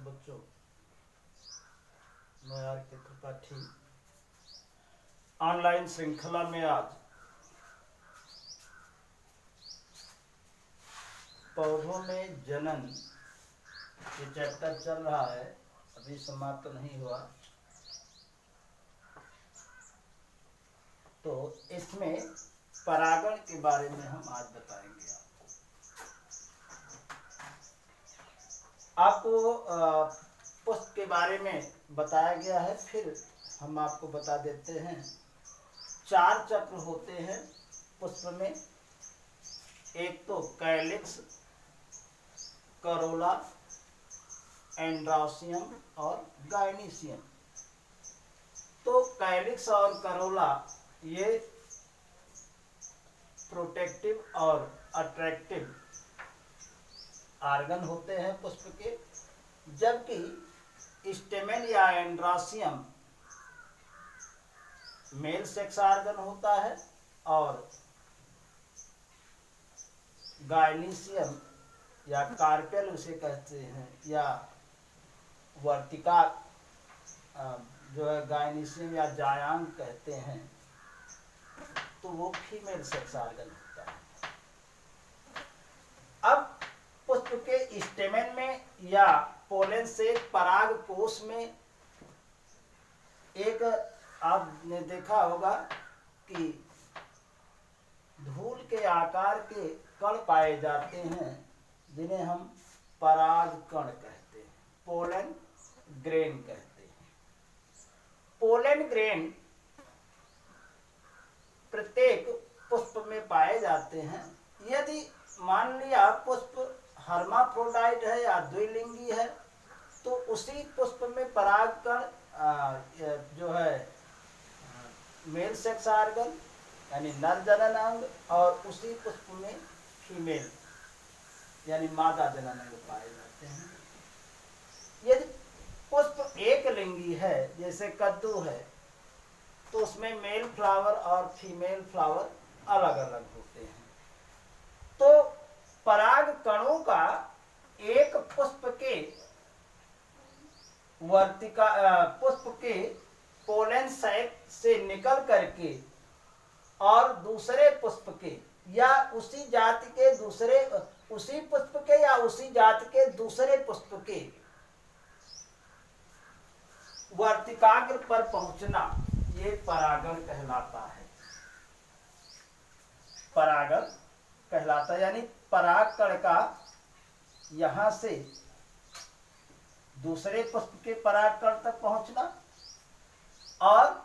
बच्चों, मैं R K. Tripathi online श्रृंखला में आज पौधों में जनन ये चैप्टर चल रहा है, अभी समाप्त नहीं हुआ। तो इसमें परागण के बारे में हम आज बताएंगे आपको। पुष्प के बारे में बताया गया है, फिर हम आपको बता देते हैं। 4 चक्र होते हैं पुष्प में। एक तो कैलिक्स, करोला, एंड्रोसियम और गाइनीसियम। तो कैलिक्स और करोला ये प्रोटेक्टिव और अट्रैक्टिव आर्गन होते हैं पुष्प के, जबकि स्टेमेन या एंड्रोसियम मेल सेक्स आर्गन होता है और गाइनीसियम या कार्पेल उसे कहते हैं, या वर्तिका जो है गाइनीसियम या जायांग कहते हैं, तो वो फीमेल सेक्स आर्गन होता है। अब पुष्प के स्टेमेन में या पोलन से पराग कोश में एक आपने देखा होगा कि धूल के आकार के कण पाए जाते हैं, जिन्हें हम पराग कण कहते हैं, पोलन ग्रेन कहते हैं। पोलन ग्रेन प्रत्येक पुष्प में पाए जाते हैं। यदि मान लिया पुष्प हर्माफ्रोडाइट है या द्विलिंगी है, तो उसी पुष्प में पराग कण जो है मेल सेक्स आर्गन यानी नर जनन अंग, और उसी पुष्प में फीमेल यानी मादा जनन अंग पाए जाते हैं। यदि पुष्प एक लिंगी है, जैसे कद्दू है, तो उसमें मेल फ्लावर और फीमेल फ्लावर अलग अलग होते हैं। तो पराग कणों का एक पुष्प के पुष्प के पोलन सैक से निकल करके और दूसरे पुष्प के या उसी जाति के दूसरे उसी पुष्प के या उसी जाति के दूसरे पुष्प के वर्तिकाग्र पर पहुंचना, ये परागण कहलाता है। परागण कहलाता है, यानी पराग कण का यहां से दूसरे पुष्प के पराग कण तक पहुंचना और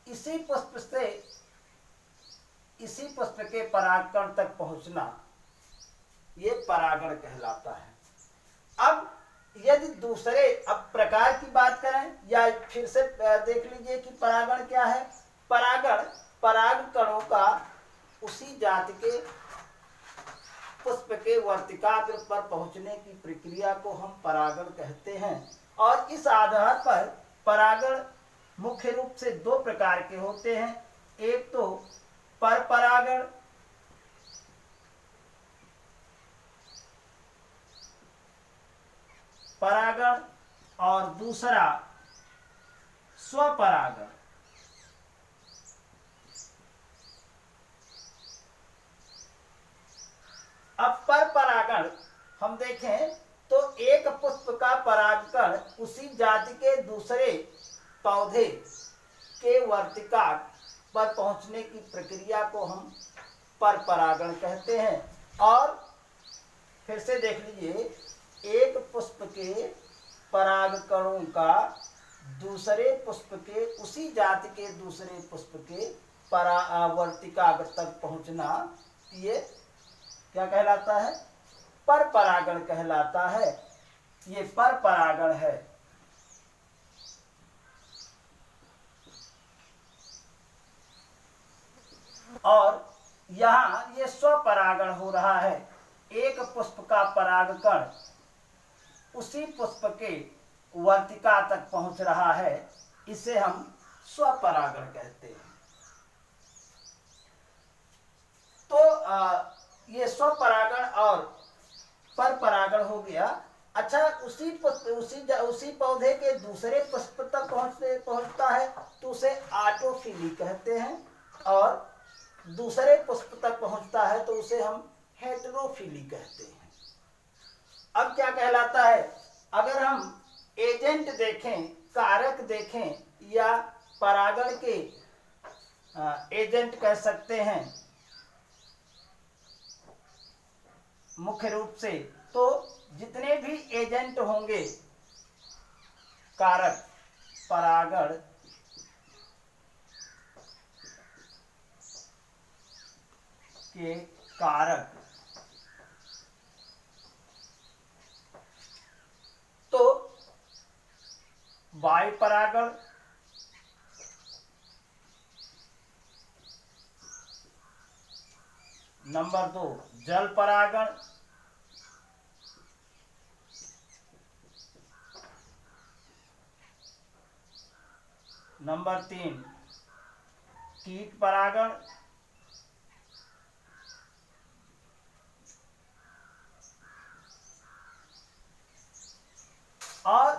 इसी पुष्प से इसी पुष्प के परागकण तक पहुंचना, ये परागण कहलाता है। अब यदि दूसरे अब प्रकार की बात करें, या फिर से देख लीजिए कि परागण क्या है। परागण पराग कणों का उसी जाति के पुष्प के वर्तिकाग्र पर पहुंचने की प्रक्रिया को हम परागण कहते हैं। और इस आधार पर परागण मुख्य रूप से 2 प्रकार के होते हैं। एक तो पर परागण, परागण, और दूसरा स्वपरागण। अब पर परागण हम देखें तो एक पुष्प का परागकण उसी जाति के दूसरे पौधे के वर्तिका पर पहुंचने की प्रक्रिया को हम पर परागण कहते हैं। और फिर से देख लीजिए, एक पुष्प के परागकणों का दूसरे पुष्प के उसी जाति के दूसरे पुष्प के वर्तिकाग्र तक पहुंचना, ये क्या कहलाता है? पर परागण कहलाता है। ये पर परागण है। और यहाँ ये स्वपरागण हो रहा है। एक पुष्प का परागकण उसी पुष्प के वर्तिका तक पहुंच रहा है, इसे हम स्वपरागण कहते हैं। तो ये स्वपरागण और पर परागण हो गया। अच्छा, उसी पौधे के दूसरे पुष्प तक पहुंचता है तो उसे ऑटोफिली कहते हैं, और दूसरे पुष्प तक पहुंचता है तो उसे हम हेटेरोफिली कहते हैं। अब क्या कहलाता है, अगर हम एजेंट देखें, कारक देखें, या परागण के एजेंट कह सकते हैं मुख्य रूप से, तो जितने भी एजेंट होंगे कारक, परागण के कारक, तो वायु परागण, नंबर 2 जल परागण, नंबर 3 कीट परागण, और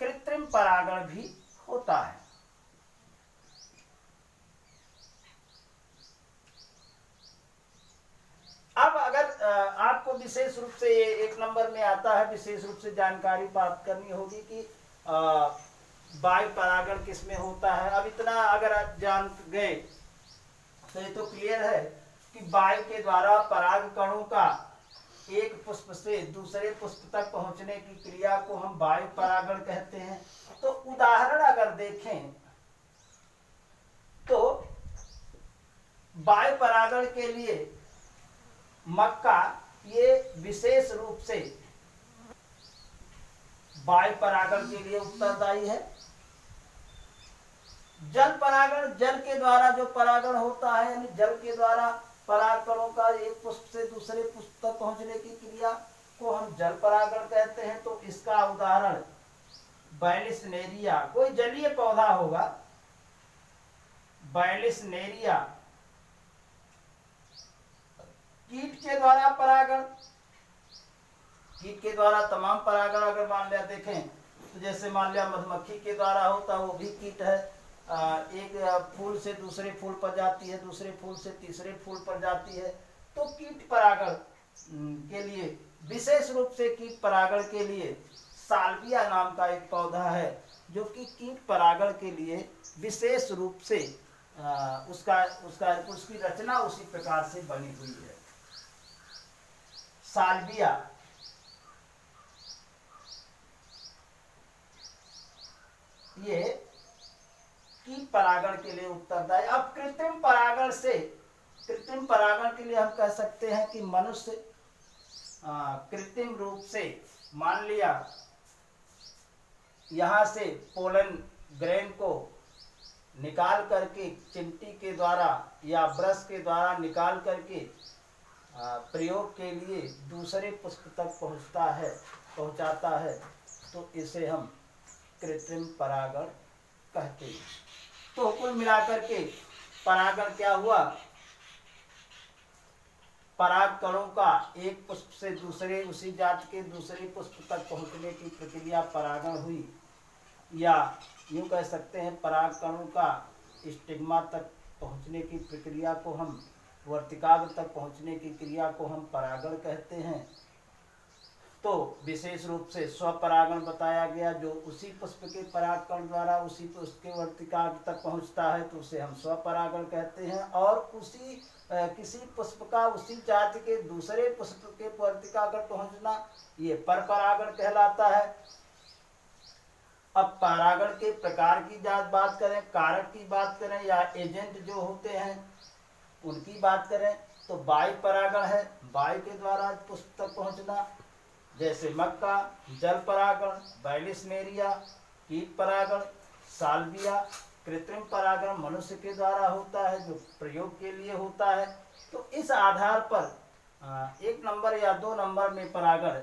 कृत्रिम परागण भी होता है। अब अगर आपको विशेष रूप से ये 1 नंबर में आता है, विशेष रूप से जानकारी प्राप्त करनी होगी कि वायु परागण किसमें होता है। अब इतना अगर आप जान गए तो ये तो क्लियर है कि वायु के द्वारा पराग कणों का एक पुष्प से दूसरे पुष्प तक पहुंचने की क्रिया को हम वायु परागण कहते हैं। तो उदाहरण अगर देखें तो वायु परागण के लिए मक्का ये विशेष रूप से वायु परागण के लिए उत्तरदायी है। जल परागण, जल के द्वारा जो परागण होता है, यानी जल के द्वारा पराग कणों का एक पुष्प से दूसरे पुष्प तक पहुंचने की क्रिया को हम जल परागण कहते हैं। तो इसका उदाहरण बैलिसनेरिया, कोई जलीय पौधा होगा, बैलिसनेरिया, कीट के द्वारा परागण, कीट के द्वारा तमाम परागण अगर मान लिया देखें तो जैसे मान लिया मधुमक्खी के द्वारा होता, वो भी कीट है। एक फूल से दूसरे फूल पर जाती है, दूसरे फूल से तीसरे फूल पर जाती है। तो कीट परागण के लिए, विशेष रूप से कीट परागण के लिए साल्विया नाम का एक पौधा है जो कि कीट परागण के लिए विशेष रूप से उसकी रचना उसी प्रकार से बनी हुई है। साल्विया ये कीट परागण के लिए उत्तरदायी। अब कृत्रिम परागण से, कृत्रिम परागण के लिए हम कह सकते हैं कि मनुष्य कृत्रिम रूप से, मान लिया यहाँ से पोलन ग्रेन को निकाल करके चिमटी के द्वारा या ब्रश के द्वारा निकाल करके प्रयोग के लिए दूसरे पुष्प तक पहुँचाता है, तो इसे हम कृत्रिम परागण कहते हैं। तो कुल मिलाकर के परागण क्या हुआ, पराग कणों का एक पुष्प से दूसरे, उसी जाति के दूसरे पुष्प तक पहुंचने की प्रक्रिया परागण हुई, या यूं कह सकते हैं पराग कणों का स्टिग्मा तक पहुंचने की प्रक्रिया को हम, वर्तिकाग्र तक पहुंचने की क्रिया को हम परागण कहते हैं। तो विशेष रूप से स्वपरागण बताया गया, जो उसी पुष्प के परागकण द्वारा उसी पुष्प के वर्तिकाग्र तक पहुंचता है तो उसे हम स्वपरागण कहते हैं। और उसी किसी पुष्प का उसी जाति के दूसरे पुष्प के वर्तिकाग्र पहुंचना, ये परपरागण कहलाता है। अब परागण के प्रकार की बात करें, कारक की बात करें, या एजेंट जो होते हैं उनकी बात करें, तो वायु परागण है, वायु के द्वारा पुष्प तक पहुंचना, जैसे मक्का, जल परागण, बैलिसनेरिया, कीट परागण, साल्विया। कृत्रिम परागण मनुष्य के द्वारा होता है, जो प्रयोग के लिए होता है। तो इस आधार पर 1 नंबर या 2 नंबर में परागण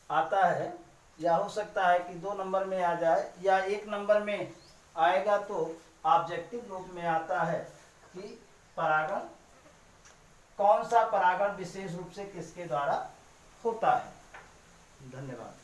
आता है, या हो सकता है कि 2 नंबर में आ जाए, या 1 नंबर में आएगा तो ऑब्जेक्टिव रूप में आता है कि परागण, कौन सा परागण विशेष रूप से किसके द्वारा होता है। धन्यवाद।